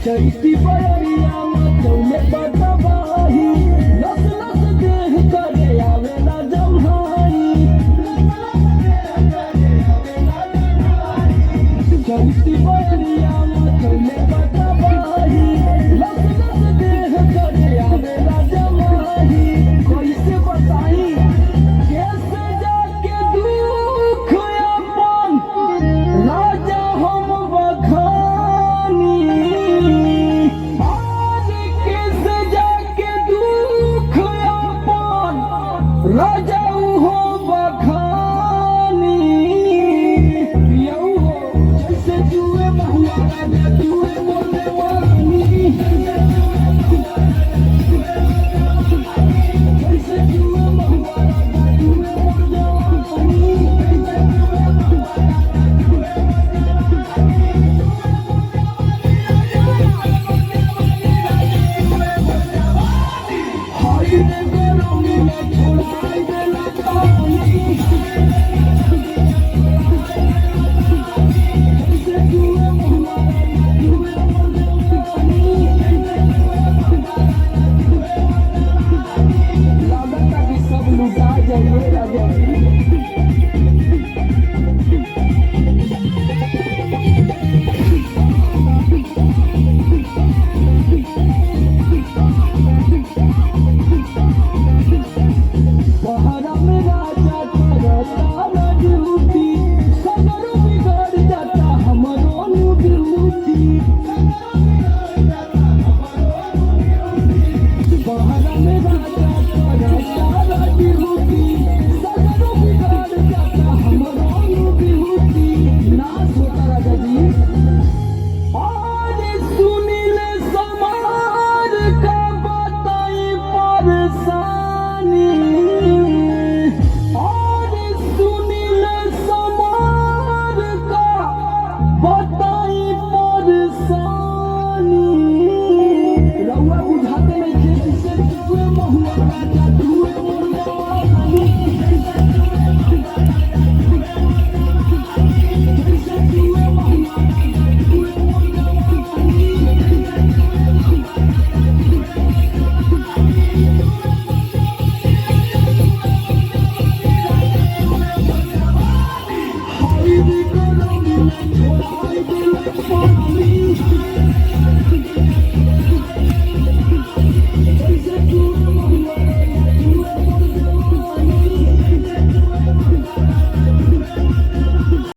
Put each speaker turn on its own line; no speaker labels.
चैती बयरिया मचौले बटवाही लस लस देह करे आवेला जम्हाई चैती बयरिया मचौले बटवाही लस लस देह करे आवेला जम्हाई कैसे बताई कैसे जाके दुख अपन राजा हम बखानी राजा हो बखानी पियाऊ हो जैसे जुए महुआ राजा जुए मोरने वाली जैसे जुए महुआ राजा जुए मोरने वाली हाय रे गोरों में छोड़ाई देला पानी जैसे जुए महुआ राजा जुए मोरने वाली लागता कि सब लुटा जाइए राजा पहरा में राजा करता न ड्यूटी सगरो बिगड़ जाता हमरो नु ड्यूटी पहरा में राजा करता न ड्यूटी सगरो बिगड़ जाता हमरो नु ड्यूटी नाश होता राजा जी और सुनील समार का बताई परेशानी और सुनील समार का बताई परेशानी रउआ बुझाते नहीं थे जिसे जुए महुआ राजा जुए मोरने वाली जैसे जुए महुआ राजा जुए मोरने वाली हाय रे गोरों में छोड़ाई देला पानी